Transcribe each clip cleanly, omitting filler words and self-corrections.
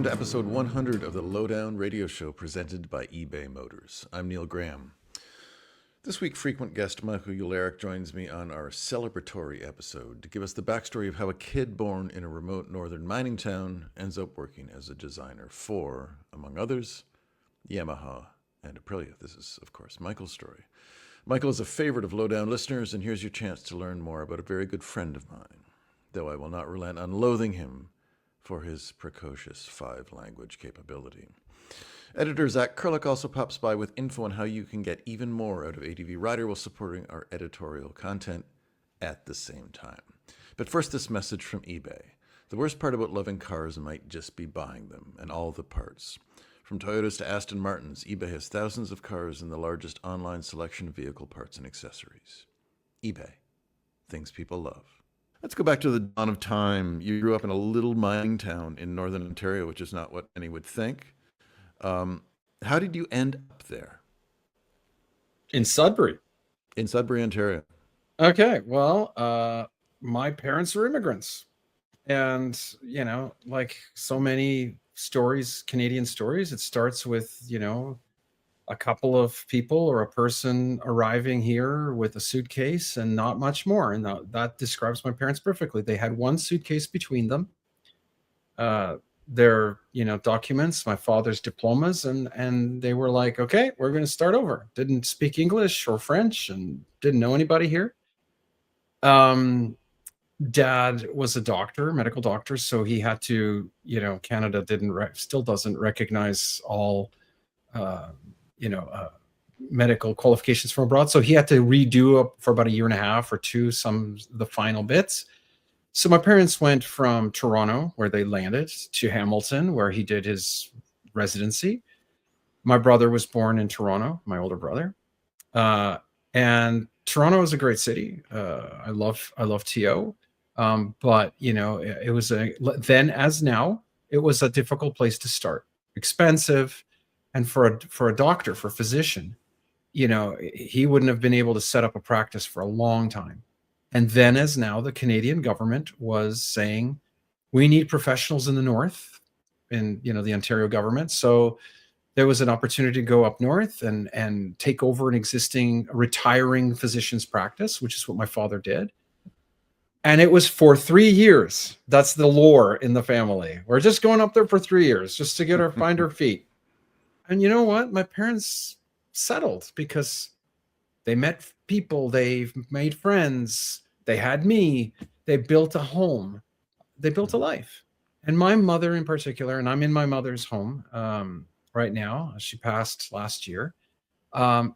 to episode 100 of the Lowdown Radio Show presented by eBay Motors. I'm Neil Graham. This week, frequent guest Michael Uhlarik joins me on our celebratory episode to give us the backstory of how a kid born in a remote northern mining town ends up working as a designer for, among others, Yamaha and Aprilia. This is, of course, Michael's story. Michael is a favorite of Lowdown listeners, and here's your chance to learn more about a very good friend of mine, though I will not relent on loathing him for his precocious 5-language capability. Editor Zac Kurylyk also pops by with info on how you can get even more out of ADV Rider while supporting our editorial content at the same time. But first, this message from eBay. The worst part about loving cars might just be buying them and all the parts. From Toyotas to Aston Martins, eBay has thousands of cars and the largest online selection of vehicle parts and accessories. eBay. Things people love. Let's go back to the dawn of time. You grew up in a little mining town in northern Ontario, which is not what many would think. How did you end up there? In Sudbury. In Sudbury, Ontario. Okay, well, my parents were immigrants. And, you know, like so many stories, Canadian stories, it starts with, you know, a couple of people or a person arriving here with a suitcase and not much more. And that describes my parents perfectly. They had one suitcase between them, their, you know, documents, my father's diplomas, and they were like, okay, we're going to start over. Didn't speak English or French and didn't know anybody here. Dad was a doctor, medical doctor. So he had to, you know, Canada still doesn't recognize all, medical qualifications from abroad. So he had to redo for about a year and a half or two, the final bits. So my parents went from Toronto, where they landed, to Hamilton, where he did his residency. My brother was born in Toronto, my older brother. And Toronto is a great city. I love TO. But you know, it was then as now, it was a difficult place to start. Expensive. And for a doctor, for a physician, you know, he wouldn't have been able to set up a practice for a long time. And then as now, the Canadian government was saying, we need professionals in the north, in, you know, the Ontario government. So there was an opportunity to go up north and take over an existing retiring physician's practice, which is what my father did. And it was for 3 years. That's the lore in the family. We're just going up there for 3 years just to find our feet. And you know what? My parents settled because they met people, they made friends, they had me, they built a home, they built a life. And my mother in particular, and I'm in my mother's home right now, she passed last year,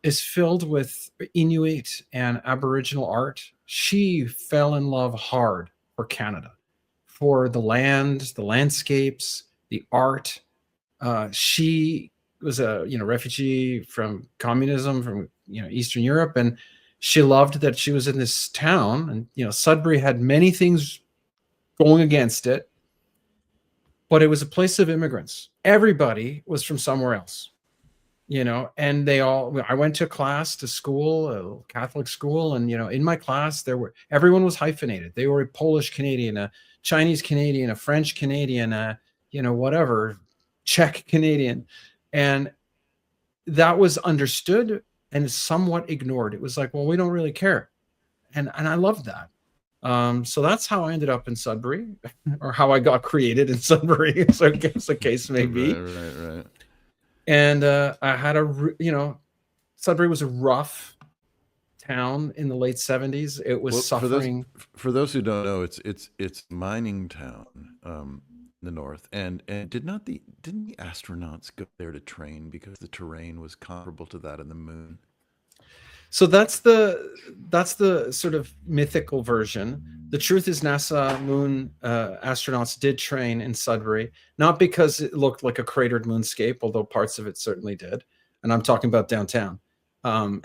is filled with Inuit and Aboriginal art. She fell in love hard for Canada, for the land, the landscapes, the art. She was a refugee from communism from Eastern Europe, and she loved that she was in this town. And Sudbury had many things going against it, but it was a place of immigrants. Everybody was from somewhere else, and I went to school, a Catholic school, and in my class everyone was hyphenated. They were a Polish Canadian, a Chinese Canadian, a French Canadian, whatever, Czech Canadian. And that was understood and somewhat ignored. It was like, well, we don't really care. And I loved that. So that's how I ended up in Sudbury, or how I got created in Sudbury, so I guess the case may be. Right. And I had Sudbury was a rough town in the late 70s. It was suffering. For those who don't know, it's mining town. The north, and didn't the astronauts go there to train because the terrain was comparable to that on the moon? So that's the sort of mythical version. The truth is NASA moon astronauts did train in Sudbury, not because it looked like a cratered moonscape, although parts of it certainly did. And I'm talking about downtown. But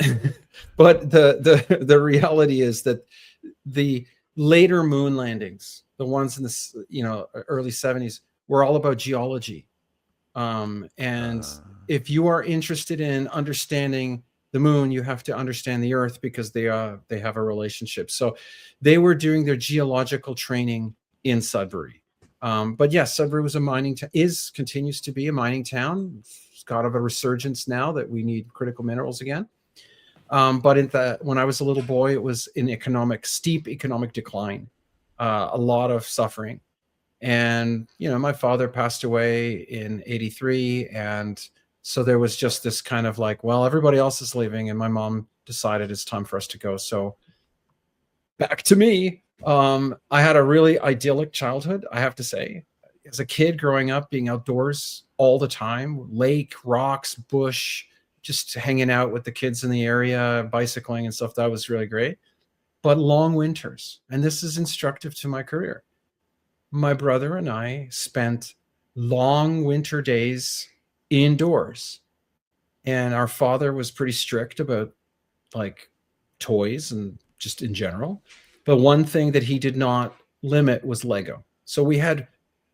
the reality is that the later moon landings, the ones in the early 70s, were all about geology. And if you are interested in understanding the moon, you have to understand the Earth, because they have a relationship. So they were doing their geological training in Sudbury. But yes, Sudbury was a mining town, continues to be a mining town. It's got a resurgence now that we need critical minerals again. But when I was a little boy, it was in steep economic decline, a lot of suffering. And, my father passed away in 83. And so there was just this kind of like, well, everybody else is leaving. And my mom decided it's time for us to go. So back to me. I had a really idyllic childhood, I have to say. As a kid growing up, being outdoors all the time, lake, rocks, bush, just hanging out with the kids in the area, bicycling and stuff. That was really great. But long winters, and this is instructive to my career. My brother and I spent long winter days indoors. And our father was pretty strict about like toys and just in general. But one thing that he did not limit was Lego. So we had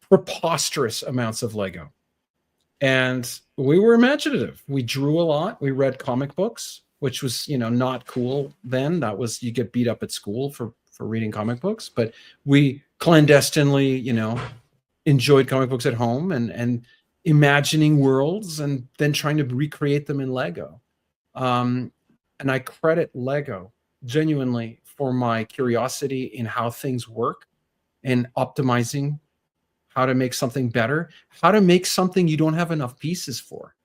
preposterous amounts of Lego. And we were imaginative. We drew a lot. We read comic books, which was, not cool then. That was, you get beat up at school for reading comic books. But we clandestinely, enjoyed comic books at home and imagining worlds and then trying to recreate them in Lego. And I credit Lego genuinely for my curiosity in how things work and optimizing how to make something better, how to make something you don't have enough pieces for.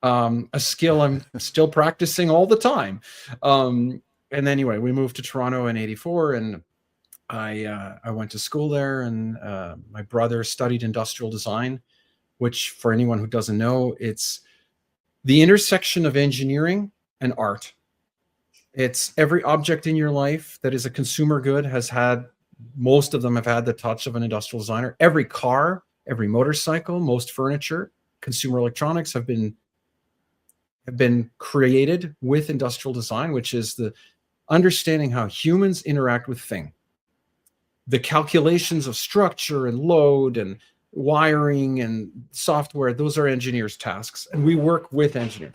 A skill I'm still practicing all the time. And anyway, we moved to Toronto in 84 and I went to school there, and my brother studied industrial design, which for anyone who doesn't know, it's the intersection of engineering and art. It's every object in your life that is a consumer good most of them have had the touch of an industrial designer. Every car, every motorcycle, most furniture, consumer electronics have been created with industrial design, which is the understanding how humans interact with things. The calculations of structure and load and wiring and software, those are engineers' tasks, and we work with engineers.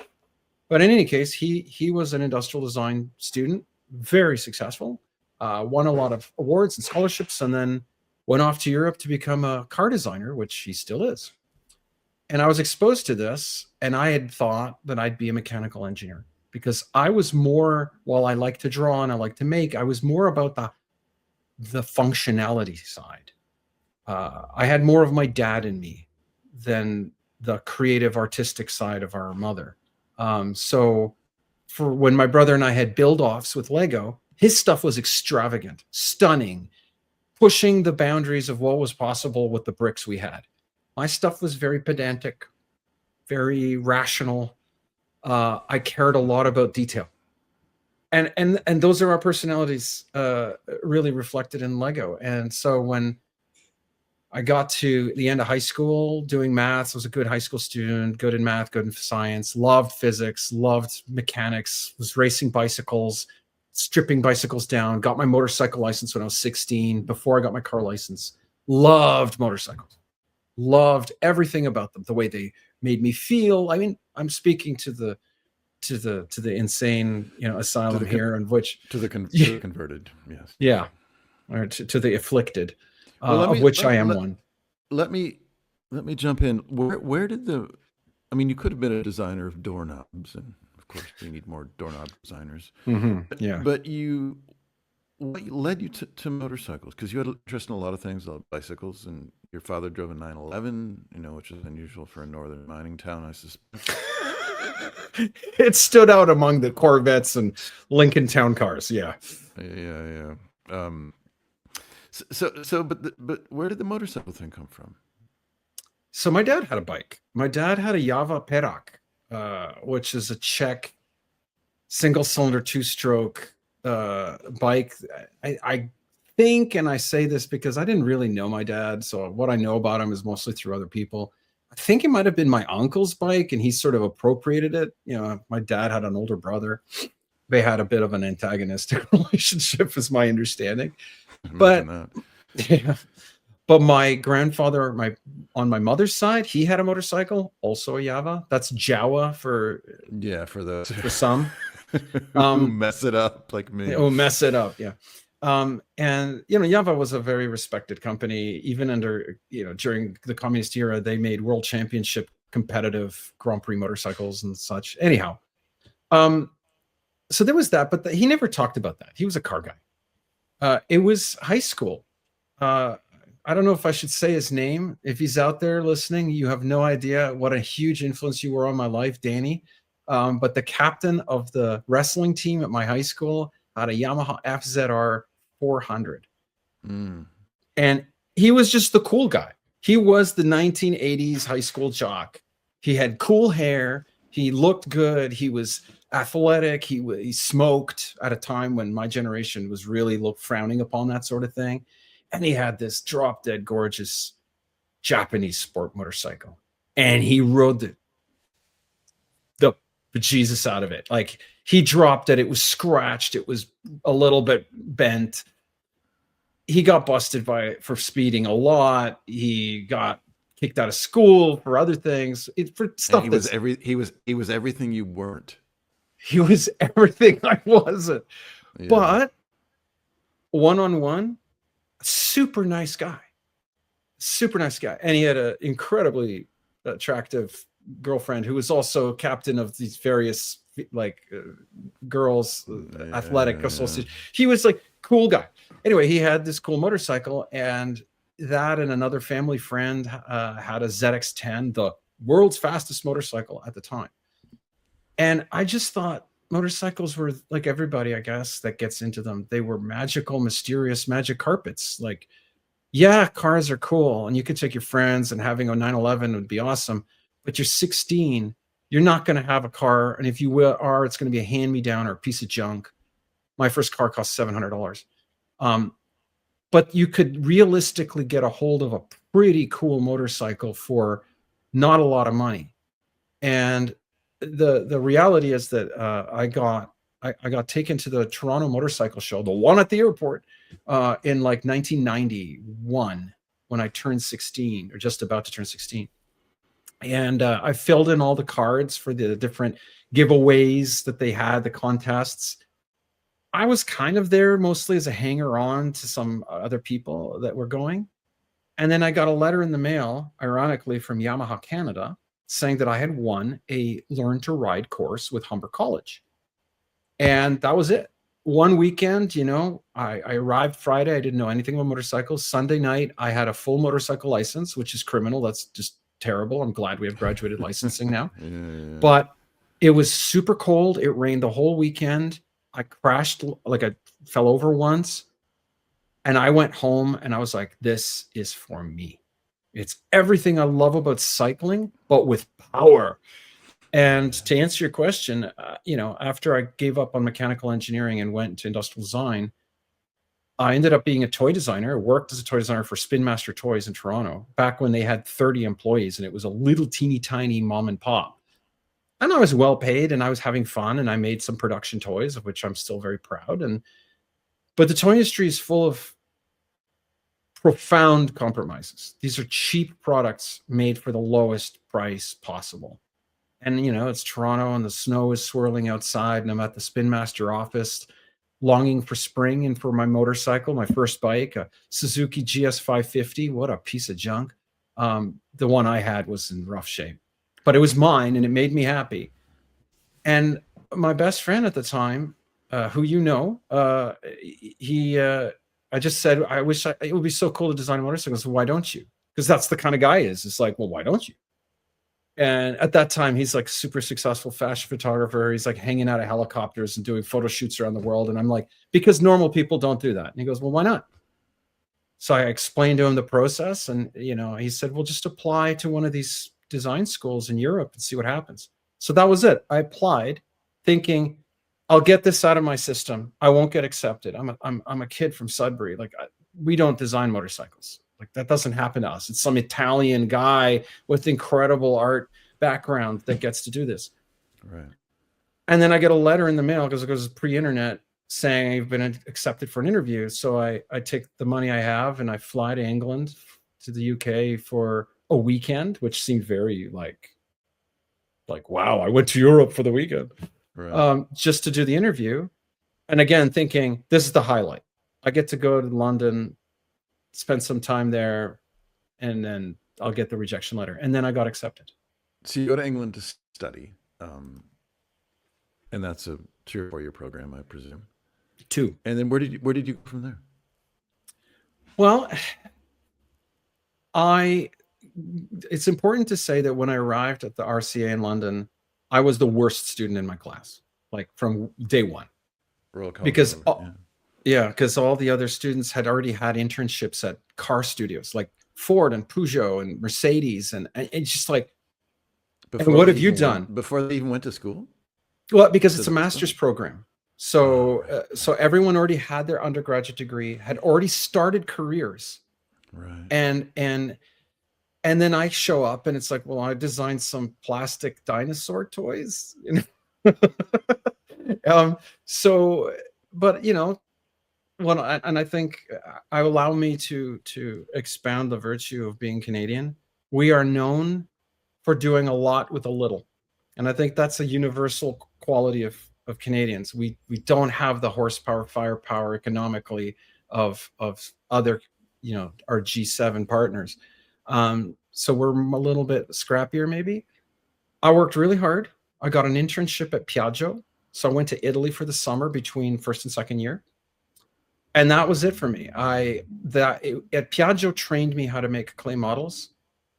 But in any case, he was an industrial design student, very successful, won a lot of awards and scholarships, and then went off to Europe to become a car designer, which he still is. And I was exposed to this, and I had thought that I'd be a mechanical engineer because I was more, while I like to draw and I like to make, I was more about the functionality side. I had more of my dad in me than the creative artistic side of our mother. So for when my brother and I had build-offs with Lego, his stuff was extravagant, stunning, pushing the boundaries of what was possible with the bricks we had. My stuff was very pedantic, very rational. I cared a lot about detail. And those are our personalities really reflected in Lego. And so when I got to the end of high school doing maths, I was a good high school student, good in math, good in science, loved physics, loved mechanics, was racing bicycles, stripping bicycles down, got my motorcycle license when I was 16, before I got my car license, loved motorcycles, loved everything about them, the way they made me feel. I mean, I'm speaking to the insane, asylum here, and which to the converted, yes, yeah, or to the afflicted, of which I am one. Let me jump in. Where did you could have been a designer of doorknobs, and of course we need more doorknob designers. Mm-hmm. Yeah, but what led you to motorcycles? Because you had interest in a lot of things, like bicycles, and your father drove a 911, which is unusual for a northern mining town, I suspect. It stood out among the Corvettes and Lincoln Town cars. Yeah. But where did the motorcycle thing come from? So my dad had a bike. My dad had a Java Perak, which is a Czech single-cylinder two-stroke bike. I think, and I say this because I didn't really know my dad, so what I know about him is mostly through other people. I think it might have been my uncle's bike, and he sort of appropriated it. My dad had an older brother. They had a bit of an antagonistic relationship, is my understanding. But my grandfather, on my mother's side, he had a motorcycle, also a Java. That's Jawa for some. Who mess it up like me. Oh, mess it up, yeah. And Yamaha was a very respected company, even under during the communist era. They made world championship competitive Grand Prix motorcycles and such. Anyhow, so there was that, but he never talked about that. He was a car guy. It was high school. I don't know if I should say his name. If he's out there listening, you have no idea what a huge influence you were on my life, Danny. But the captain of the wrestling team at my high school had a Yamaha FZR 400. And he was just the cool guy. He was the 1980s high school jock. He had cool hair. He looked good. He was athletic. He smoked at a time when my generation was really frowning upon that sort of thing. And he had this drop dead gorgeous Japanese sport motorcycle. And he rode the bejesus out of it. Like, he dropped it. It was scratched. It was a little bit bent. He got busted for speeding a lot. He got kicked out of school for other things. For stuff. He was everything you weren't. He was everything I wasn't. Yeah. But one-on-one, super nice guy. And he had an incredibly attractive girlfriend who was also captain of these various girls athletic association. He was like cool guy. Anyway, he had this cool motorcycle, and another family friend had a ZX10, the world's fastest motorcycle at the time. And I just thought motorcycles were like everybody, I guess, that gets into them. They were magical, mysterious, magic carpets. Like, yeah, cars are cool, and you could take your friends, and having a 911 would be awesome. But you're 16, you're not going to have a car, and if you are, it's going to be a hand-me-down or a piece of junk. My first car cost $700. But you could realistically get a hold of a pretty cool motorcycle for not a lot of money. And the reality is that I got taken to the Toronto Motorcycle Show, the one at the airport, in like 1991 when I turned 16, or just about to turn 16. And I filled in all the cards for the different giveaways that they had, the contests. I was kind of there mostly as a hanger-on to some other people that were going. And then I got a letter in the mail, ironically, from Yamaha Canada, saying that I had won a Learn to Ride course with Humber College. And that was it. One weekend, I arrived Friday. I didn't know anything about motorcycles. Sunday night, I had a full motorcycle license, which is criminal. That's just terrible. I'm glad we have graduated licensing now. Yeah. But it was super cold. It rained the whole weekend. I crashed, I fell over once. And I went home and I was like, this is for me. It's everything I love about cycling, but with power. And to answer your question, after I gave up on mechanical engineering and went to industrial design, I ended up being a toy designer. I worked as a toy designer for Spin Master Toys in Toronto back when they had 30 employees and it was a little teeny tiny mom and pop. And I was well paid and I was having fun and I made some production toys, of which I'm still very proud. But the toy industry is full of profound compromises. These are cheap products made for the lowest price possible. And, it's Toronto and the snow is swirling outside and I'm at the Spin Master office longing for spring and for my motorcycle, my first bike, a Suzuki GS 550. What a piece of junk. The one I had was in rough shape, but it was mine and it made me happy. And my best friend at the time, who I just said, I wish it would be so cool to design motorcycles. So why don't you? Because that's the kind of guy he is. It's like, well, why don't you? And at that time, he's like super successful fashion photographer. He's like hanging out of helicopters and doing photo shoots around the world. And I'm like, because normal people don't do that. And he goes, well, why not? So I explained to him the process. And, he said, well, just apply to one of these design schools in Europe and see what happens. So that was it. I applied thinking, I'll get this out of my system. I won't get accepted. I'm a kid from Sudbury. We don't design motorcycles. That doesn't happen to us. It's some Italian guy with incredible art background that gets to do this. Right. And then I get a letter in the mail because it goes pre-internet saying I've been accepted for an interview. So I take the money I have and I fly to England, to the UK for a weekend, which seemed very like, wow, I went to Europe for the weekend. Right. Just to do the interview. And again, thinking this is the highlight. I get to go to London, spend some time there, and then I'll get the rejection letter. And then I got accepted. So you go to England to study, and that's a 3 or 4 year program, I presume. 2. And then where did you go from there? Well, it's important to say that when I arrived at the RCA in London, I was the worst student in my class, like from day one. Royal College Because of Art, because all the other students had already had internships at car studios like Ford and Peugeot and Mercedes, and it's just like, and what have you done? Before they even went to school? Well, because it's a master's program. So so everyone already had their undergraduate degree, had already started careers. Right. And then I show up and it's like, well, I designed some plastic dinosaur toys. So, but and I think I allow me to expound the virtue of being Canadian. We are known for doing a lot with a little. And I think that's a universal quality of Canadians. We don't have the horsepower, firepower economically of other, our G7 partners. So we're a little bit scrappier, maybe. I worked really hard. I got an internship at Piaggio. So I went to Italy for the summer between first and second year. And that was it for me. At Piaggio trained me how to make clay models.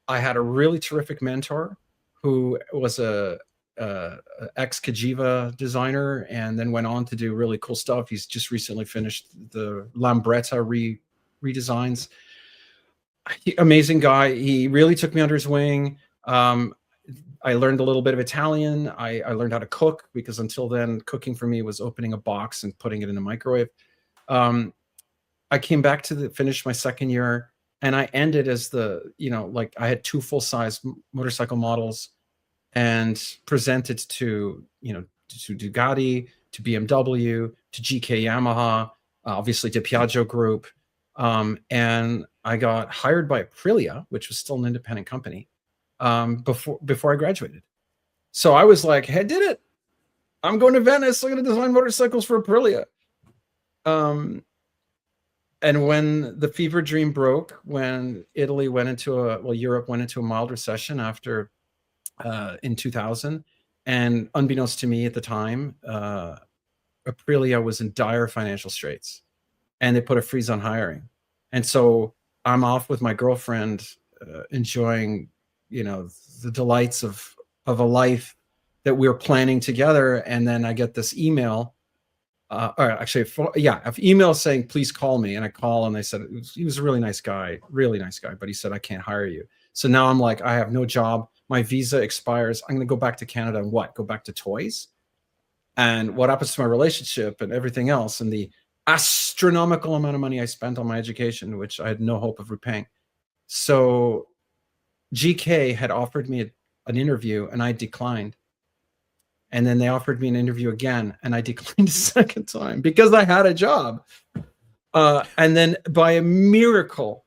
I had a really terrific mentor who was a ex-Cagiva designer and then went on to do really cool stuff. He's just recently finished the Lambretta redesigns. Amazing guy. He really took me under his wing. I learned a little bit of Italian. I learned how to cook, because until then, cooking for me was opening a box and putting it in the microwave. I came back to finish my second year, and I ended as I had 2 full-size motorcycle models and presented to Ducati, to BMW, to GK Yamaha, obviously to Piaggio Group. And I got hired by Aprilia, which was still an independent company, before I graduated. So I was like, hey, I did it. I'm going to Venice. I'm going to design motorcycles for Aprilia. And when the fever dream broke, when Italy went into Europe went into a mild recession after in 2000, and unbeknownst to me at the time, Aprilia was in dire financial straits, and they put a freeze on hiring. And so I'm off with my girlfriend, enjoying, the delights of a life that we were planning together. And then I get this email, email saying, please call me. And I call, and they said, he was a really nice guy, but he said, I can't hire you. So now I'm like, I have no job. My visa expires. I'm going to go back to Canada and go back to toys? And what happens to my relationship and everything else, and the astronomical amount of money I spent on my education, which I had no hope of repaying. So GK had offered me an interview, and I declined. And then they offered me an interview again, and I declined a second time because I had a job. And then by a miracle,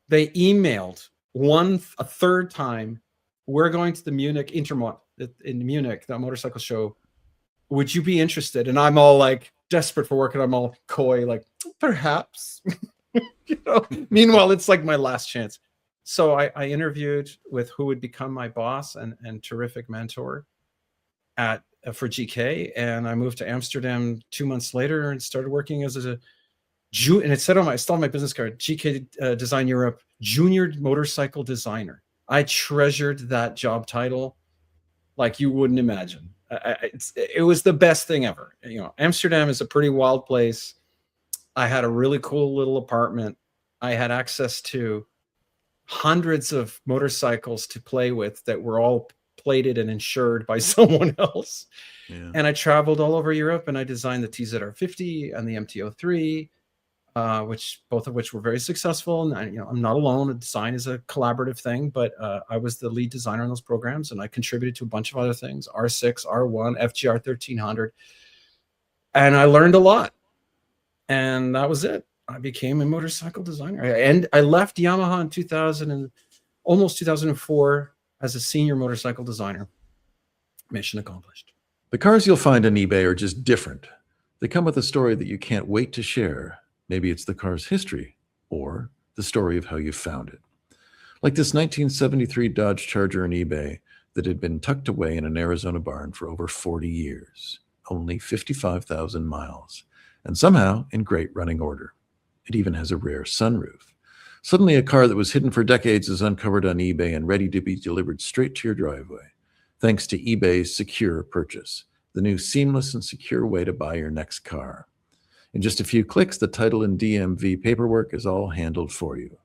they emailed a third time, we're going to the Munich Intermot in Munich, that motorcycle show. Would you be interested? And I'm all like desperate for work, and I'm all coy, like, perhaps. Meanwhile, it's like my last chance. So I interviewed with who would become my boss and terrific mentor for GK, and I moved to Amsterdam 2 months later and started working as a and it said on my business card, GK Design Europe Junior Motorcycle Designer. I treasured that job title like you wouldn't imagine. It was the best thing ever. Amsterdam is a pretty wild place. I had a really cool little apartment. I had access to hundreds of motorcycles to play with that were all plated and insured by someone else. Yeah. And I traveled all over Europe, and I designed the TZR50 and the MT-03, both of which were very successful. And I'm not alone. Design is a collaborative thing, but I was the lead designer on those programs, and I contributed to a bunch of other things: R6, R1, FGR 1300, and I learned a lot. And that was it. I became a motorcycle designer, and I left Yamaha in almost 2004 as a senior motorcycle designer. Mission accomplished. The cars you'll find on eBay are just different. They come with a story that you can't wait to share. Maybe it's the car's history or the story of how you found it. Like this 1973 Dodge Charger on eBay that had been tucked away in an Arizona barn for over 40 years, only 55,000 miles, and somehow in great running order. It even has a rare sunroof. Suddenly, a car that was hidden for decades is uncovered on eBay and ready to be delivered straight to your driveway, thanks to eBay's Secure Purchase, the new seamless and secure way to buy your next car. In just a few clicks, the title and DMV paperwork is all handled for you.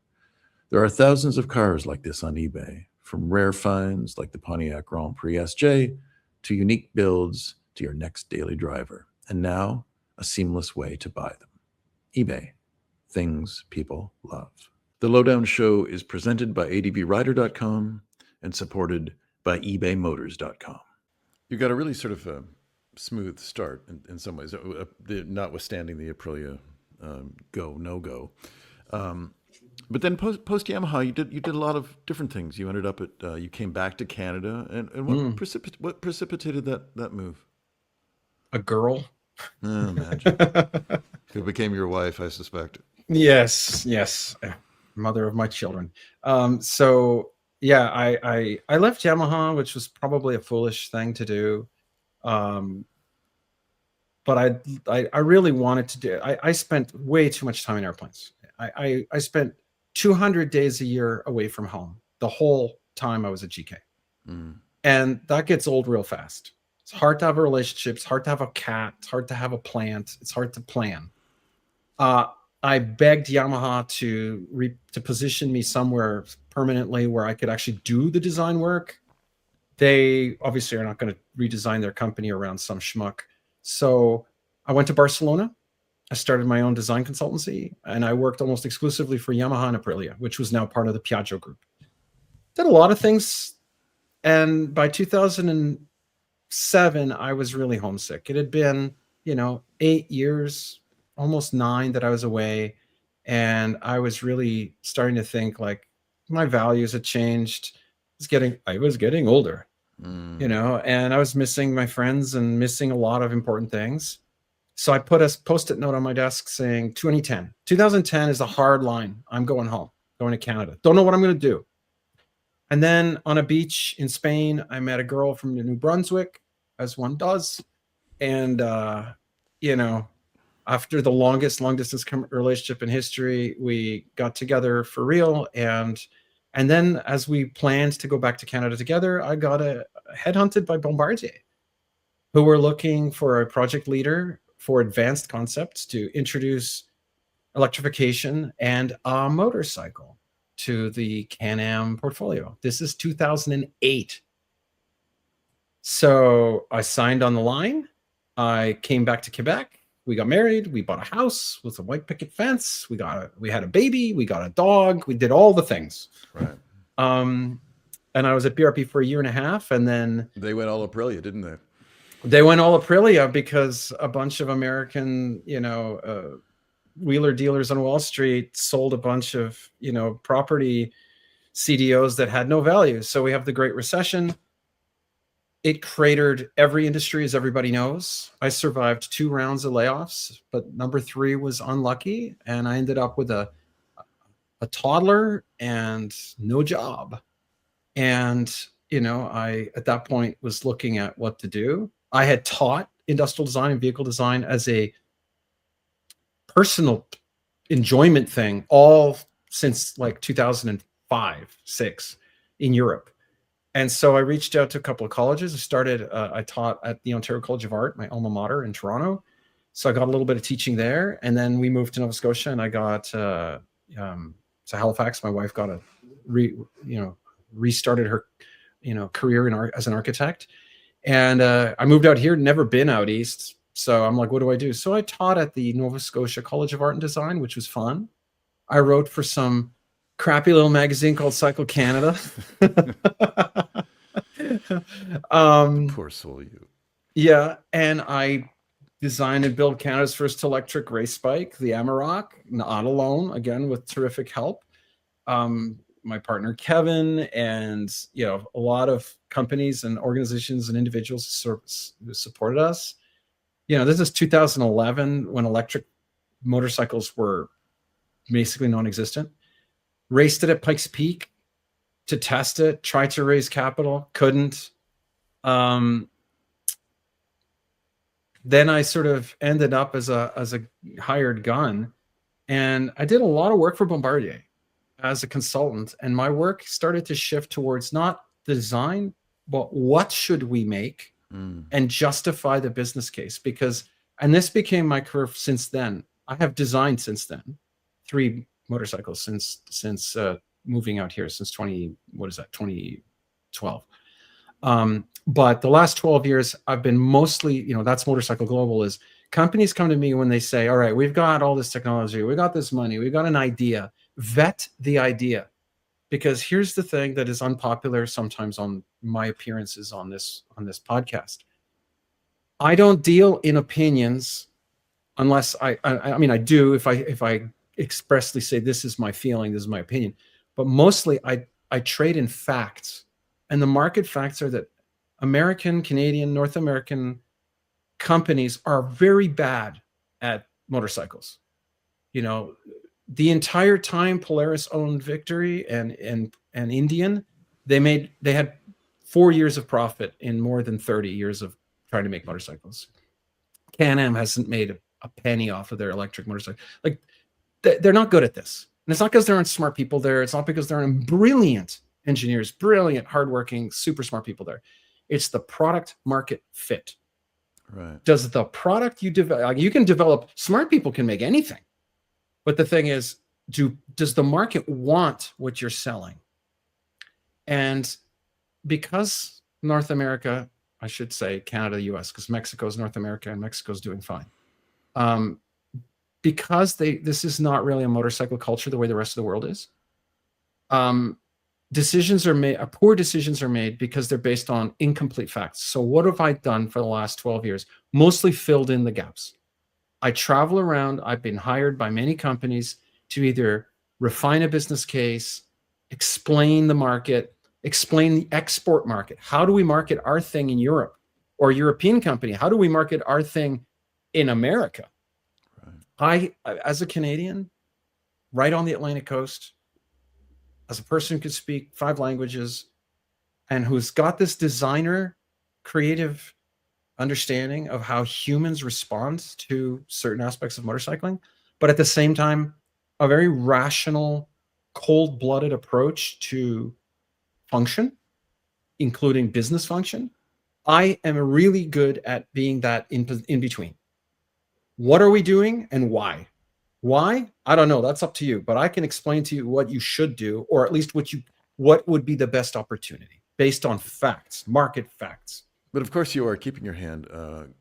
There are thousands of cars like this on eBay, from rare finds like the Pontiac Grand Prix SJ to unique builds to your next daily driver. And now, a seamless way to buy them. eBay. Things people love. The Lowdown Show is presented by ADVRider.com and supported by ebaymotors.com. You got a really sort of a smooth start in some ways, notwithstanding the Aprilia go, no-go. But then post Yamaha, you did a lot of different things. You ended up you came back to Canada, and what precipitated that move? A girl. Oh, imagine. Who became your wife, I suspect. Yes, mother of my children. So yeah, I left Yamaha, which was probably a foolish thing to do. But I really wanted to do. I spent way too much time in airplanes. I spent 200 days a year away from home the whole time I was at GK, and that gets old real fast. It's hard to have a relationship. It's hard to have a cat. It's hard to have a plant. It's hard to plan. I begged Yamaha to position me somewhere permanently where I could actually do the design work. They obviously are not going to redesign their company around some schmuck. So I went to Barcelona. I started my own design consultancy, and I worked almost exclusively for Yamaha and Aprilia, which was now part of the Piaggio group. Did a lot of things. And by 2007, I was really homesick. It had been, 8 years, almost 9 that I was away. And I was really starting to think like my values had changed. I was getting older, and I was missing my friends and missing a lot of important things. So I put a Post-it note on my desk saying 2010. 2010 is a hard line. I'm going home, going to Canada. Don't know what I'm going to do. And then on a beach in Spain, I met a girl from New Brunswick, as one does. And, after the longest long-distance relationship in history, we got together for real. And then as we planned to go back to Canada together, I got headhunted by Bombardier, who were looking for a project leader for advanced concepts to introduce electrification and a motorcycle to the Can-Am portfolio. This is 2008. So I signed on the line. I came back to Quebec. We got married. We bought a house with a white picket fence. We had a baby. We got a dog. We did all the things. Right. And I was at BRP for a year and a half, and then they went all Aprilia, didn't they? They went all Aprilia because a bunch of American, wheeler dealers on Wall Street sold a bunch of, property CDOs that had no value. So we have the Great Recession. It cratered every industry, as everybody knows. I survived 2 rounds of layoffs, but number 3 was unlucky. And I ended up with a toddler and no job. And, I, at that point, was looking at what to do. I had taught industrial design and vehicle design as a personal enjoyment thing all since like 2005, 6 in Europe. And so I reached out to a couple of colleges. I taught at the Ontario College of Art, my alma mater in Toronto. So I got a little bit of teaching there. And then we moved to Nova Scotia, and I got to Halifax. My wife got restarted her, career in art as an architect. And I moved out here, never been out east. So I'm like, what do I do? So I taught at the Nova Scotia College of Art and Design, which was fun. I wrote for some crappy little magazine called Cycle Canada. Poor soul, you. Yeah, and I designed and built Canada's first electric race bike, the Amarok, not alone, again, with terrific help. My partner, Kevin, and, a lot of companies and organizations and individuals who supported us. This is 2011 when electric motorcycles were basically non-existent. Raced it at Pikes Peak to test it, tried to raise capital, couldn't. Then I sort of ended up as a hired gun, and I did a lot of work for Bombardier as a consultant, and my work started to shift towards not the design, but what should we make and justify the business case. And this became my career since then. I have designed since then 3 motorcycles since moving out here since 2012. But the last 12 years, I've been mostly, that's Motorcycle Global, is companies come to me when they say, all right, we've got all this technology, we got this money, we've got an idea, vet the idea. Because here's the thing that is unpopular sometimes on my appearances on this podcast. I don't deal in opinions unless I do if I expressly say this is my feeling, this is my opinion. But mostly I trade in facts. And the market facts are that American, Canadian, North American companies are very bad at motorcycles. The entire time Polaris owned Victory and Indian, they had 4 years of profit in more than 30 years of trying to make motorcycles. Can-Am hasn't made a penny off of their electric motorcycle. Like, they're not good at this. And it's not because there aren't smart people there. It's not because there aren't brilliant engineers, brilliant, hardworking, super smart people there. It's the product market fit. Right. Does the product you develop, you can develop, smart people can make anything. But the thing is, does the market want what you're selling? And because North America, I should say Canada, US, because Mexico is North America and Mexico is doing fine. Because this is not really a motorcycle culture the way the rest of the world is. Decisions are made, poor decisions are made because they're based on incomplete facts. So what have I done for the last 12 years? Mostly filled in the gaps. I travel around. I've been hired by many companies to either refine a business case, explain the market, explain the export market. How do we market our thing in Europe? Or a European company, how do we market our thing in America? Right. As a Canadian, right on the Atlantic coast, as a person who could speak 5 languages and who's got this designer creative understanding of how humans respond to certain aspects of motorcycling, but at the same time, a very rational, cold-blooded approach to function, including business function. I am really good at being that in between. What are we doing and why? Why? I don't know. That's up to you. But I can explain to you what you should do, or at least what would be the best opportunity based on facts, market facts. But of course, you are keeping your hand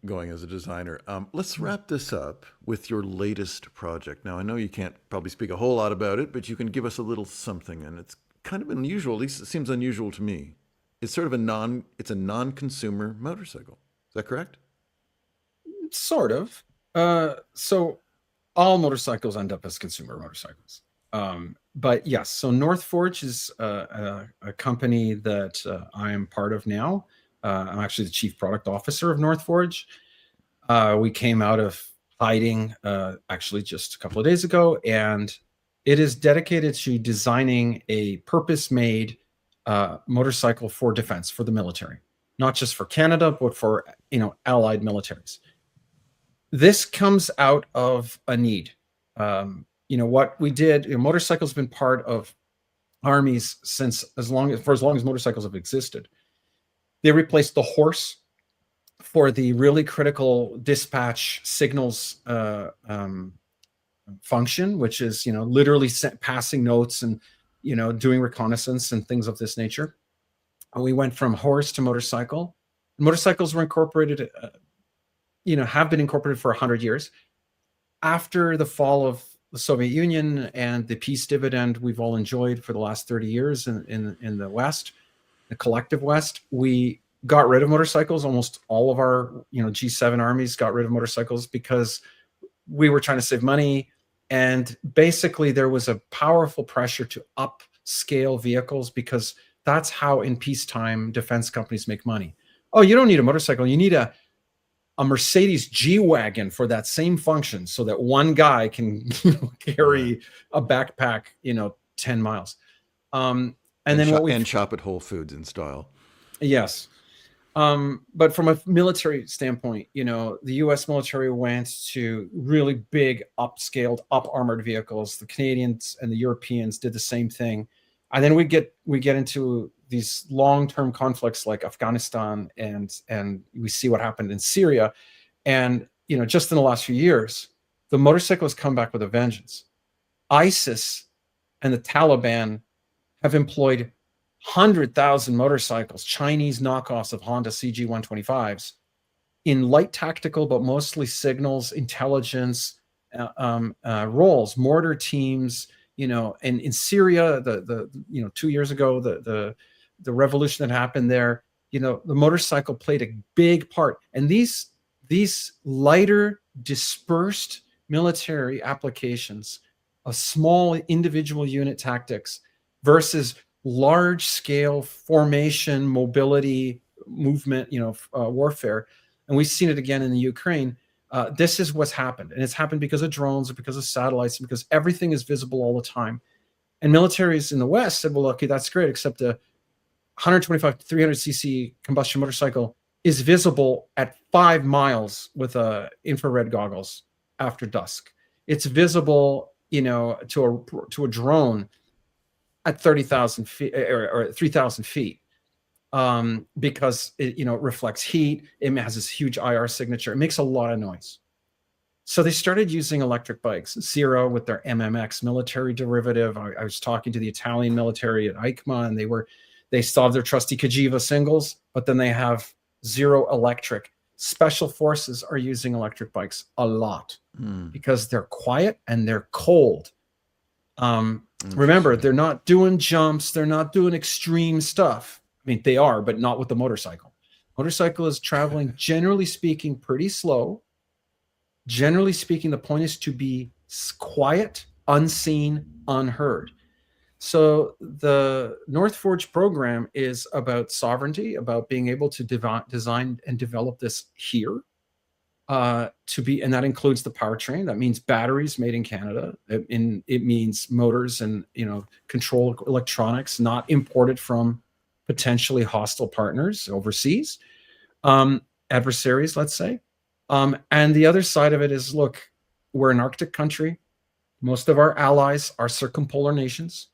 going as a designer. Let's wrap this up with your latest project. Now, I know you can't probably speak a whole lot about it, but you can give us a little something, and it's kind of unusual. At least it seems unusual to me. It's sort of a non-consumer motorcycle. Is that correct? Sort of. So all motorcycles end up as consumer motorcycles. But yes, so North Forge is a company that I am part of now. I'm actually the chief product officer of North Forge. We came out of hiding actually just a couple of days ago, and it is dedicated to designing a purpose-made motorcycle for defense, for the military, not just for Canada, but for allied militaries. This comes out of a need. What we did, motorcycles have been part of armies for as long as motorcycles have existed. They replaced the horse for the really critical dispatch signals function, which is literally passing notes and doing reconnaissance and things of this nature. And we went from horse to motorcycle. Motorcycles were incorporated, have been incorporated for 100 years. After the fall of the Soviet Union and the peace dividend we've all enjoyed for the last 30 years in the West, the collective West, we got rid of motorcycles. Almost all of our G7 armies got rid of motorcycles because we were trying to save money. And basically there was a powerful pressure to upscale vehicles, because that's how in peacetime defense companies make money. Oh, you don't need a motorcycle. You need a a Mercedes G-Wagon for that same function, so that one guy can carry a backpack, 10 miles. And then and shop at Whole Foods in style. Yes. But from a military standpoint, the U.S. military went to really big, upscaled, up-armored vehicles. The Canadians and the Europeans did the same thing. And then we get into these long-term conflicts like Afghanistan, and we see what happened in Syria. And, just in the last few years, the motorcyclists come back with a vengeance. ISIS and the Taliban have employed 100,000 motorcycles, Chinese knockoffs of Honda CG125s, in light tactical, but mostly signals, intelligence roles, mortar teams. And in Syria, the 2 years ago, the revolution that happened there, the motorcycle played a big part. And these lighter, dispersed military applications of small individual unit tactics versus large scale formation, mobility, movement, warfare. And we've seen it again in the Ukraine. This is what's happened. And it's happened because of drones, because of satellites, because everything is visible all the time. And militaries in the West said, well, okay, that's great, except a 125 to 300 cc combustion motorcycle is visible at 5 miles with infrared goggles after dusk. It's visible, to a drone at 30,000 feet or 3,000 feet, because it reflects heat. It has this huge IR signature. It makes a lot of noise. So they started using electric bikes. Zero with their MMX military derivative. I was talking to the Italian military at EICMA, and they still have their trusty Cagiva singles, but then they have Zero electric. Special forces are using electric bikes a lot because they're quiet and they're cold. Remember, they're not doing jumps. They're not doing extreme stuff. I mean, they are, but not with the motorcycle. Motorcycle is traveling, generally speaking, pretty slow. Generally speaking, the point is to be quiet, unseen, unheard. So the North Forge program is about sovereignty, about being able to design and develop this here. And that includes the powertrain. That means batteries made in Canada. It means motors and control electronics not imported from potentially hostile partners overseas, adversaries, let's say. And the other side of it is, look, we're an Arctic country. Most of our allies are circumpolar nations,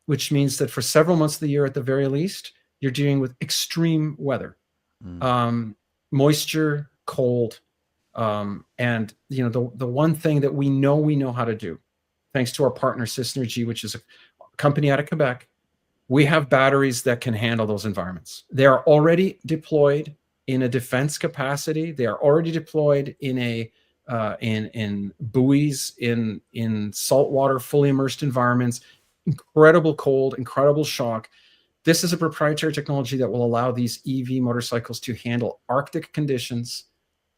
which means that for several months of the year, at the very least, you're dealing with extreme weather, moisture, cold, and the one thing that we know how to do, thanks to our partner Synergy, which is a company out of Quebec, we have batteries that can handle those environments. They are already deployed in a defense capacity. They are already deployed in in buoys, in saltwater, fully immersed environments. Incredible cold, incredible shock. This is a proprietary technology that will allow these EV motorcycles to handle Arctic conditions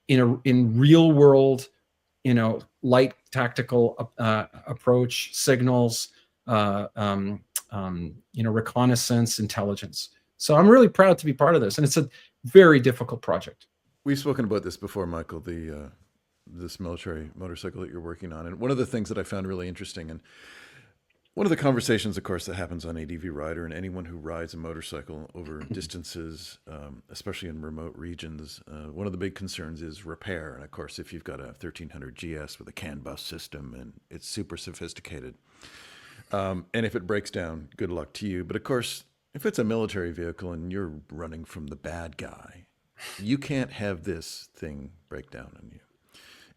in real world, light tactical approach, signals, reconnaissance, intelligence. So I'm really proud to be part of this, and it's a very difficult project. We've spoken about this before, Michael, this military motorcycle that you're working on. And one of the things that I found really interesting, and one of the conversations, of course, that happens on ADV Rider, and anyone who rides a motorcycle over distances, especially in remote regions, one of the big concerns is repair. And of course, if you've got a 1300 GS with a CAN bus system and it's super sophisticated, and if it breaks down, good luck to you. But of course, if it's a military vehicle and you're running from the bad guy, you can't have this thing break down on you.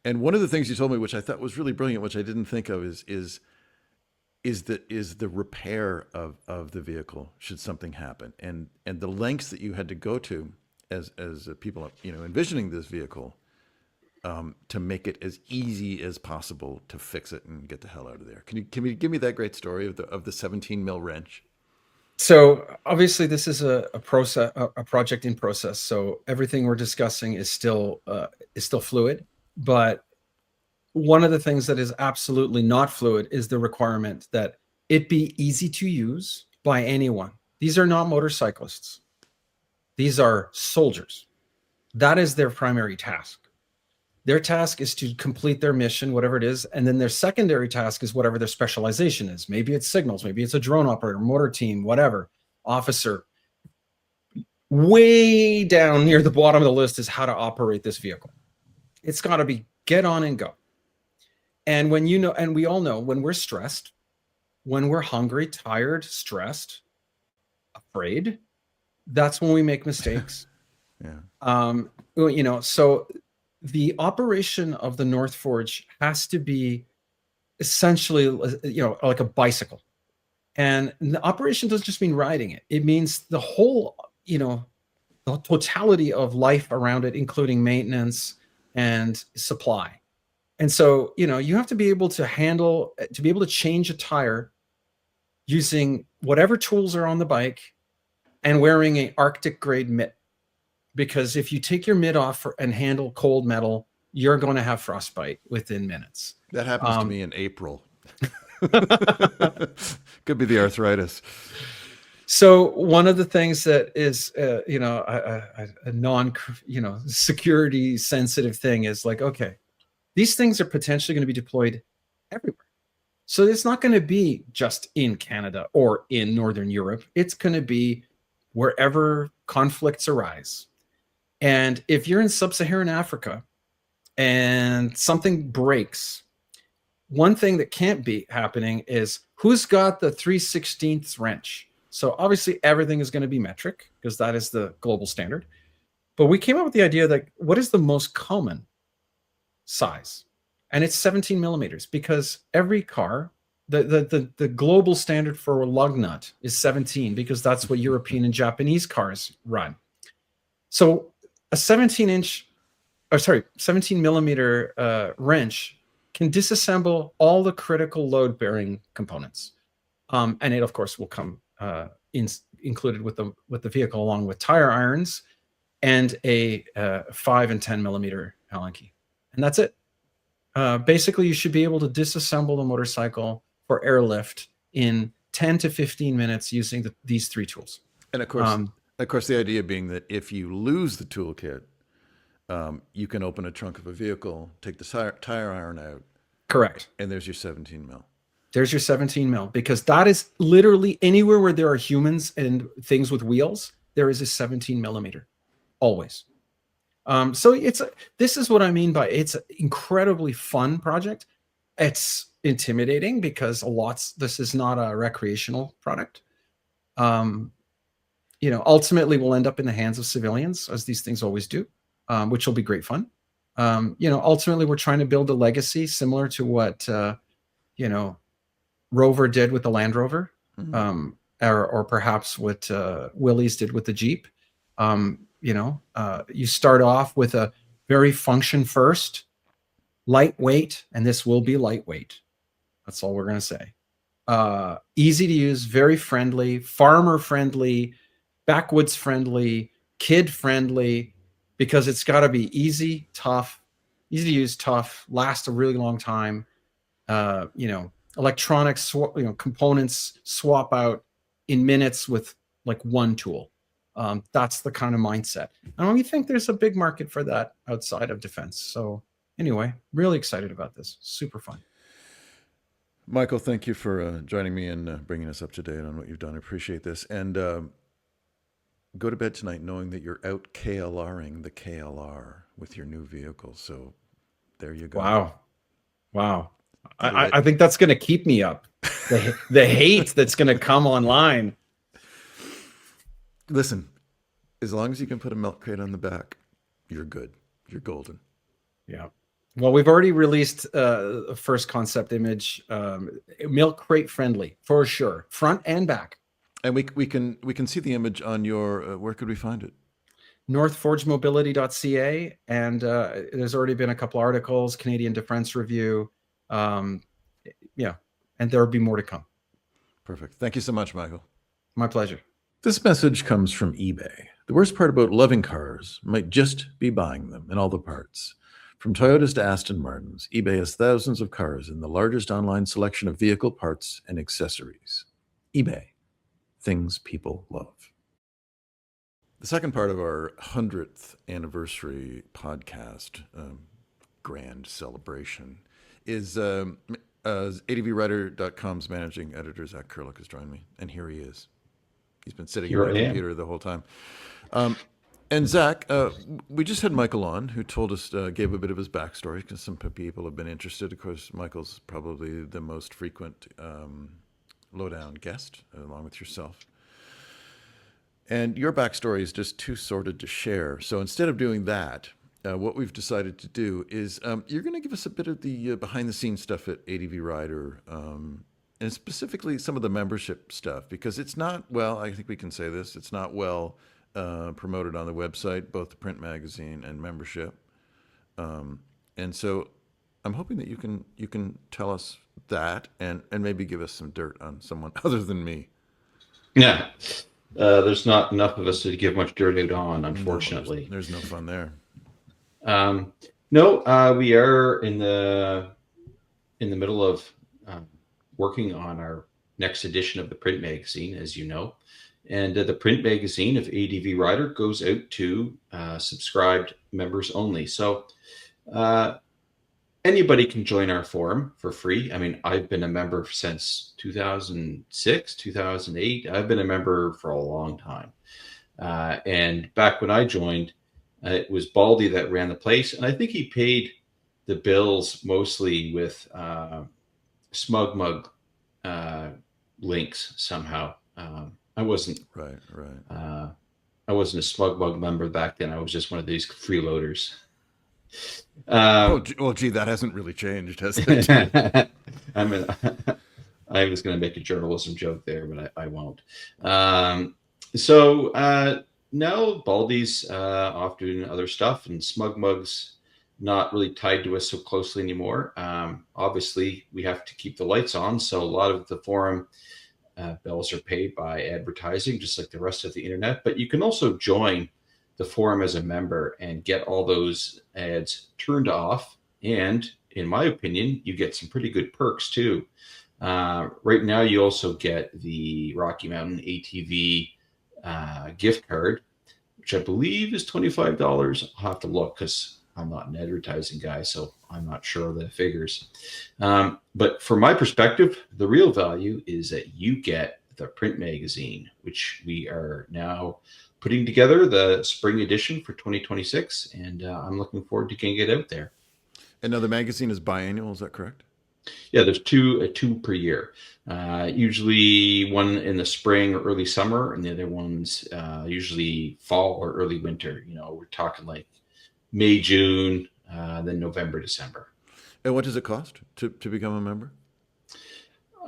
And one of the things you told me, which I thought was really brilliant, which I didn't think of, is the repair of the vehicle should something happen, and the lengths that you had to go to as people envisioning this vehicle to make it as easy as possible to fix it and get the hell out of there. Can you give me that great story of the 17 mil wrench? So obviously this is a project in process. So everything we're discussing is still fluid, but one of the things that is absolutely not fluid is the requirement that it be easy to use by anyone. These are not motorcyclists. These are soldiers. That is their primary task. Their task is to complete their mission, whatever it is. And then their secondary task is whatever their specialization is. Maybe it's signals, maybe it's a drone operator, motor team, whatever, officer. Way down near the bottom of the list is how to operate this vehicle. It's got to be get on and go. And when you know, and we all know when we're stressed, when we're hungry, tired, stressed, afraid, that's when we make mistakes. Yeah. You know, so the operation of the North Forge has to be essentially, you know, like a bicycle. And the operation doesn't just mean riding it. It means the whole, you know, the totality of life around it, including maintenance and supply. And so, you know, you have to be able to handle, to be able to change a tire using whatever tools are on the bike and wearing an Arctic grade mitt. Because if you take your mitt off and handle cold metal, you're going to have frostbite within minutes. That happens to me in April. Could be the arthritis. So one of the things that is, you know, a non, you know, security sensitive thing is like, okay, these things are potentially going to be deployed everywhere. So it's not going to be just in Canada or in Northern Europe. It's going to be wherever conflicts arise. And if you're in sub-Saharan Africa and something breaks, one thing that can't be happening is who's got the 3/16 wrench. So obviously everything is going to be metric because that is the global standard. But we came up with the idea that what is the most common size? And it's 17 millimeters because every car, the global standard for a lug nut is 17 because that's what European and Japanese cars run. So a 17 millimeter wrench can disassemble all the critical load bearing components. And it of course will come included with the vehicle along with tire irons and a 5 and 10 millimeter Allen key. And that's it. Basically you should be able to disassemble the motorcycle for airlift in 10 to 15 minutes using these three tools. And of course, the idea being that if you lose the toolkit, you can open a trunk of a vehicle, take the tire iron out. Correct. And there's your 17 mil. There's your 17 mil because that is literally anywhere where there are humans and things with wheels, there is a 17 millimeter always. So this is what I mean by it's an incredibly fun project. It's intimidating because this is not a recreational product. You know, ultimately we'll end up in the hands of civilians as these things always do, which will be great fun. You know, ultimately we're trying to build a legacy similar to what, you know, Rover did with the Land Rover, or perhaps what Willys did with the Jeep. You know, you start off with a very function first, lightweight, and this will be lightweight. That's all we're going to say. Easy to use, very friendly, farmer friendly, backwoods friendly, kid friendly, because it's got to be easy, tough, easy to use, tough, last a really long time. You know, electronics, components swap out in minutes with like one tool. That's the kind of mindset. And we think there's a big market for that outside of defense. So anyway, really excited about this. Super fun. Michael, thank you for joining me and bringing us up to date on what you've done. I appreciate this. And go to bed tonight knowing that you're out KLRing the KLR with your new vehicle. So there you go. Wow. I think that's going to keep me up. The hate that's going to come online. Listen, as long as you can put a milk crate on the back, you're good. You're golden. Yeah. Well, we've already released a first concept image, milk crate friendly for sure, front and back. And we can see the image on your. Where could we find it? northforgemobility.ca, and there's already been a couple articles, Canadian Defense Review, yeah, and there will be more to come. Perfect. Thank you so much, Michael. My pleasure. This message comes from eBay. The worst part about loving cars might just be buying them and all the parts. From Toyotas to Aston Martins, eBay has thousands of cars and the largest online selection of vehicle parts and accessories. eBay. Things people love. The second part of our 100th anniversary podcast, grand celebration, is ADVRider.com's managing editor, Zac Kurylyk, has joined me. And here he is. He's been sitting Here at the I am. computer the whole time. And Zac, we just had Michael on, who told us, gave a bit of his backstory, because some people have been interested. Of course, Michael's probably the most frequent Lowdown guest, along with yourself. And your backstory is just too sordid to share. So instead of doing that, what we've decided to do is you're going to give us a bit of the behind-the-scenes stuff at ADV Rider, and specifically some of the membership stuff, because it's not, well, I think we can say this, it's not well promoted on the website, both the print magazine and membership. And so I'm hoping that you can tell us that and maybe give us some dirt on someone other than me. Yeah. There's not enough of us to give much dirt out on, unfortunately. No, there's no fun there. No, we are in the middle of working on our next edition of the print magazine, as you know. And the print magazine of ADV Rider goes out to subscribed members only. So anybody can join our forum for free. I mean, I've been a member since 2006, 2008. I've been a member for a long time. And back when I joined, it was Baldy that ran the place. And I think he paid the bills mostly with Smug Mug links somehow. I wasn't Right. I wasn't a Smug Mug member back then. I was just one of these freeloaders. Well, gee, that hasn't really changed, has it? I mean, I was going to make a journalism joke there, but I won't. So now Baldy's off doing other stuff, and Smug Mug's not really tied to us so closely anymore. Obviously, we have to keep the lights on, so a lot of the forum bills are paid by advertising, just like the rest of the internet. But you can also join the forum as a member and get all those ads turned off. And in my opinion, you get some pretty good perks too. Right now, you also get the Rocky Mountain ATV gift card, which I believe is $25. I'll have to look because I'm not an advertising guy, so I'm not sure of the figures. But from my perspective, the real value is that you get the print magazine, which we are now putting together the spring edition for 2026, and I'm looking forward to getting it out there. And now the magazine is biannual, is that correct? Yeah, there's two per year. Usually one in the spring or early summer, and the other one's usually fall or early winter. You know, we're talking like May, June, then November, December. And what does it cost to become a member?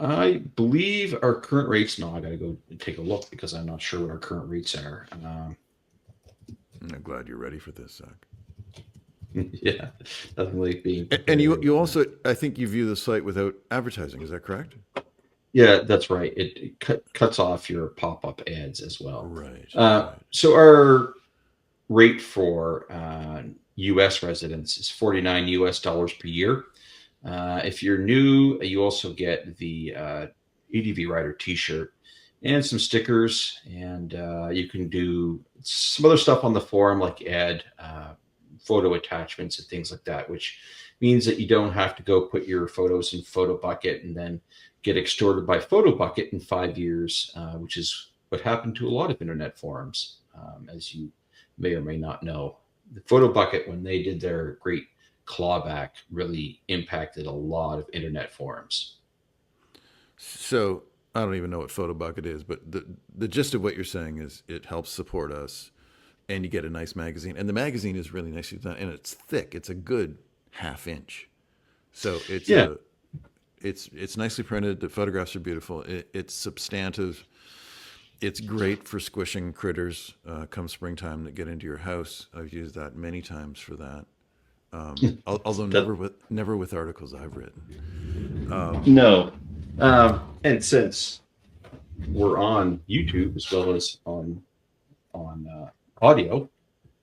I believe our current rates, no, I got to go take a look because I'm not sure what our current rates are. I'm glad you're ready for this, Zac. Yeah, nothing like being. And you also, I think you view the site without advertising, is that correct? Yeah, that's right. It cuts off your pop-up ads as well. Right. So our rate for U.S. residents is $49 per year. If you're new, you also get the ADV Rider T-shirt and some stickers, and you can do some other stuff on the forum, like add photo attachments and things like that, which means that you don't have to go put your photos in PhotoBucket and then get extorted by PhotoBucket in 5 years, which is what happened to a lot of internet forums, as you may or may not know. The PhotoBucket, when they did their great clawback, really impacted a lot of internet forums. So I don't even know what PhotoBucket is, but the gist of what you're saying is it helps support us, and you get a nice magazine. And the magazine is really nicely done, and it's thick. It's a good half inch. So it's nicely printed. The photographs are beautiful. It's substantive. It's great for squishing critters come springtime that get into your house. I've used that many times for that. Although never with articles I've written. No. And since we're on YouTube as well as on audio,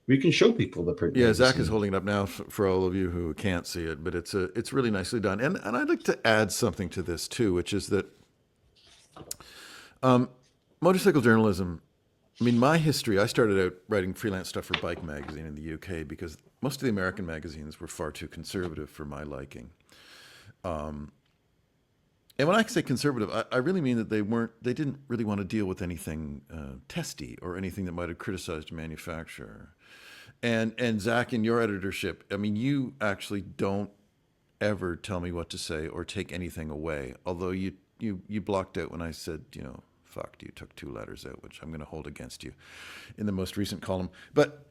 we can show people the print. Yeah, Zac is holding it up now for all of you who can't see it, but it's really nicely done. And I'd like to add something to this too, which is that motorcycle journalism I mean, my history, I started out writing freelance stuff for Bike Magazine in the UK because most of the American magazines were far too conservative for my liking. And when I say conservative, I really mean that they didn't really want to deal with anything testy or anything that might have criticized a manufacturer. And Zach, in your editorship, I mean, you actually don't ever tell me what to say or take anything away. Although you blocked out when I said, fuck, you took 2 letters out, which I'm going to hold against you in the most recent column. But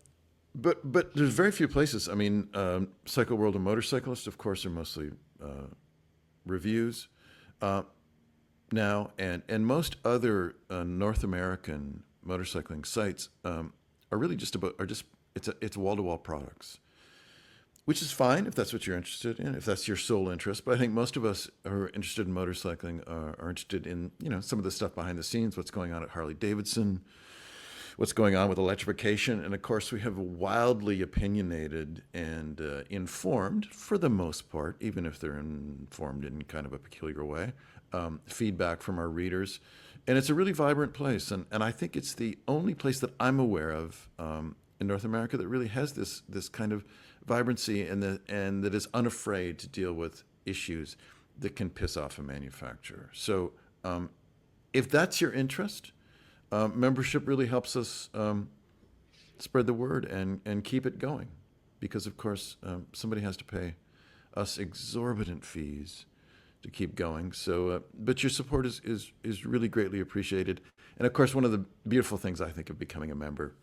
there's very few places. I mean, Cycle World and Motorcyclist, of course, are mostly reviews now, and most other North American motorcycling sites are really just it's wall-to-wall products, which is fine if that's what you're interested in, if that's your sole interest. But I think most of us who are interested in motorcycling are interested in some of the stuff behind the scenes, what's going on at Harley Davidson, what's going on with electrification, and of course we have a wildly opinionated and informed, for the most part, even if they're informed in kind of a peculiar way, feedback from our readers. And it's a really vibrant place, and I think it's the only place that I'm aware of in North America that really has this kind of vibrancy and that is unafraid to deal with issues that can piss off a manufacturer. So if that's your interest, membership really helps us spread the word and keep it going, because of course somebody has to pay us exorbitant fees to keep going. So, but your support is really greatly appreciated. And of course, one of the beautiful things I think of becoming a member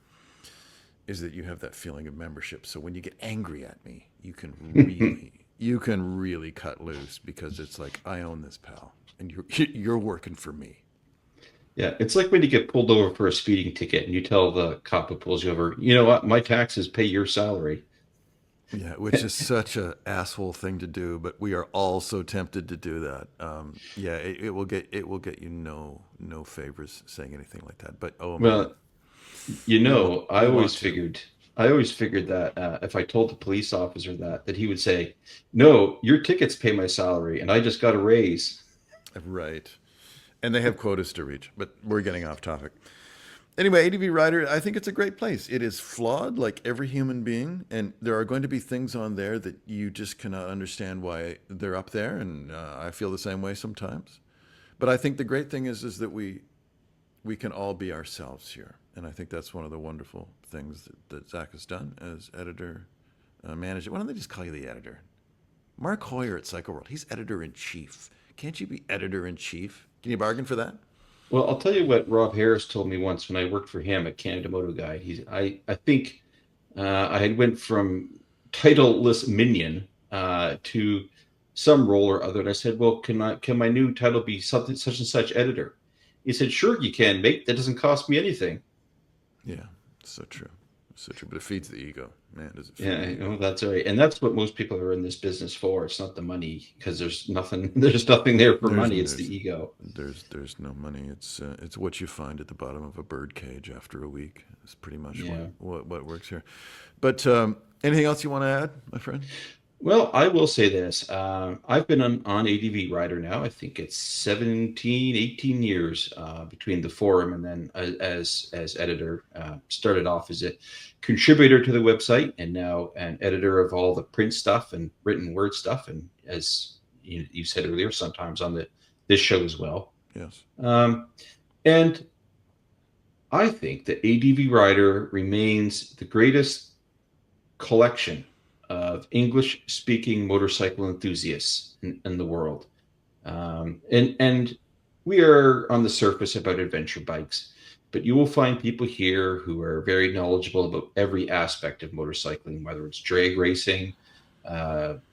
is that you have that feeling of membership. So when you get angry at me, you can really cut loose, because it's like, I own this, pal, and you're working for me. Yeah, it's like when you get pulled over for a speeding ticket and you tell the cop who pulls you over, you know what, my taxes pay your salary. Yeah, which is such a asshole thing to do, but we are all so tempted to do that. Yeah, it will get you no favors saying anything like that. But Well, I always figured that if I told the police officer that he would say, "No, your tickets pay my salary, and I just got a raise." Right, and they have quotas to reach. But we're getting off topic. Anyway, ADV Rider, I think it's a great place. It is flawed like every human being, and there are going to be things on there that you just cannot understand why they're up there, and I feel the same way sometimes. But I think the great thing is that we can all be ourselves here, and I think that's one of the wonderful things that Zach has done as editor, manager. Why don't they just call you the editor? Mark Hoyer at Cycle World, he's editor-in-chief. Can't you be editor-in-chief? Can you bargain for that? Well, I'll tell you what Rob Harris told me once when I worked for him at Canada Moto Guide. I think I had went from titleless minion to some role or other, and I said, "Well, can my new title be something such and such editor?" He said, "Sure, you can, mate. That doesn't cost me anything." Yeah, so true. So true, but it feeds the ego, man. Does it? Yeah, that's right, and that's what most people are in this business for. It's not the money, because there's nothing there for money. It's the ego. There's no money. It's what you find at the bottom of a bird cage after a week. It's pretty much what works here. But anything else you want to add, my friend? Well, I will say this. I've been on ADV Rider now. I think it's 17, 18 years between the forum and then as editor. Started off as a contributor to the website, and now an editor of all the print stuff and written word stuff. And as you said earlier, sometimes on this show as well. Yes. And I think that ADV Rider remains the greatest collection of English-speaking motorcycle enthusiasts in the world. And we are on the surface about adventure bikes, but you will find people here who are very knowledgeable about every aspect of motorcycling, whether it's drag racing,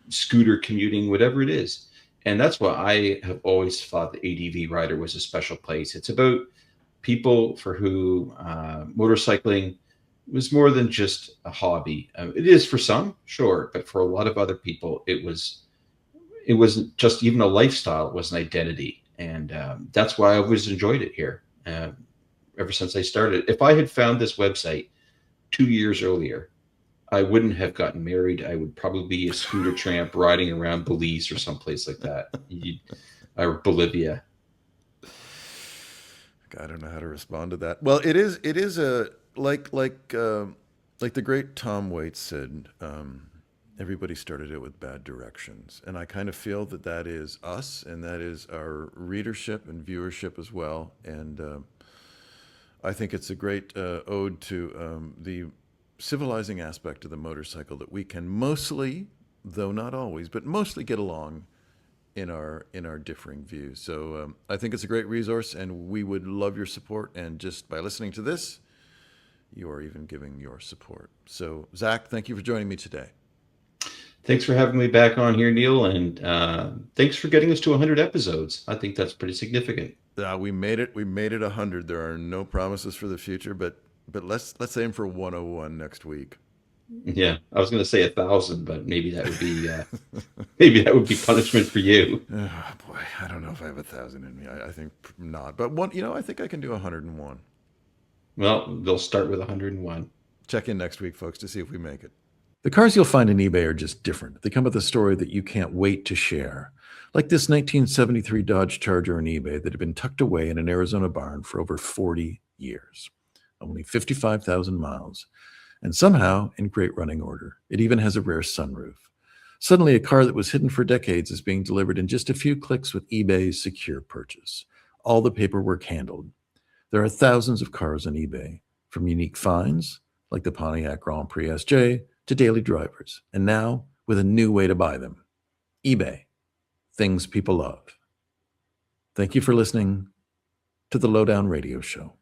scooter commuting, whatever it is. And that's why I have always thought the ADV Rider was a special place. It's about people for who motorcycling was more than just a hobby. It is for some, sure, but for a lot of other people, it wasn't just even a lifestyle. It was an identity, and that's why I always enjoyed it here ever since I started. If I had found this website 2 years earlier, I wouldn't have gotten married. I would probably be a scooter tramp riding around Belize or someplace like that, or Bolivia. I don't know how to respond to that. Well, it is a like the great Tom Waits said. Everybody started it with bad directions, and I kind of feel that is us, and that is our readership and viewership as well. And I think it's a great ode to the civilizing aspect of the motorcycle, that we can mostly, though not always, but mostly get along in our differing views. So I think it's a great resource, and we would love your support. And just by listening to this, you are even giving your support. So Zac, thank you for joining me today. Thanks for having me back on here, Neil, and thanks for getting us to 100 episodes. I think that's pretty significant. We made it. We made it 100. There are no promises for the future, but let's aim for 101 next week. Yeah, I was going to say 1,000, but maybe that would be punishment for you. Oh boy, I don't know if I have 1,000 in me. I think not. But one, I think I can do 101. Well, they'll start with 101. Check in next week, folks, to see if we make it. The cars you'll find on eBay are just different. They come with a story that you can't wait to share. Like this 1973 Dodge Charger on eBay that had been tucked away in an Arizona barn for over 40 years. Only 55,000 miles. And somehow, in great running order, it even has a rare sunroof. Suddenly, a car that was hidden for decades is being delivered in just a few clicks with eBay's secure purchase. All the paperwork handled. There are thousands of cars on eBay, from unique finds, like the Pontiac Grand Prix SJ, to daily drivers. And now, with a new way to buy them. eBay. Things people love. Thank you for listening to the Lowdown Radio Show.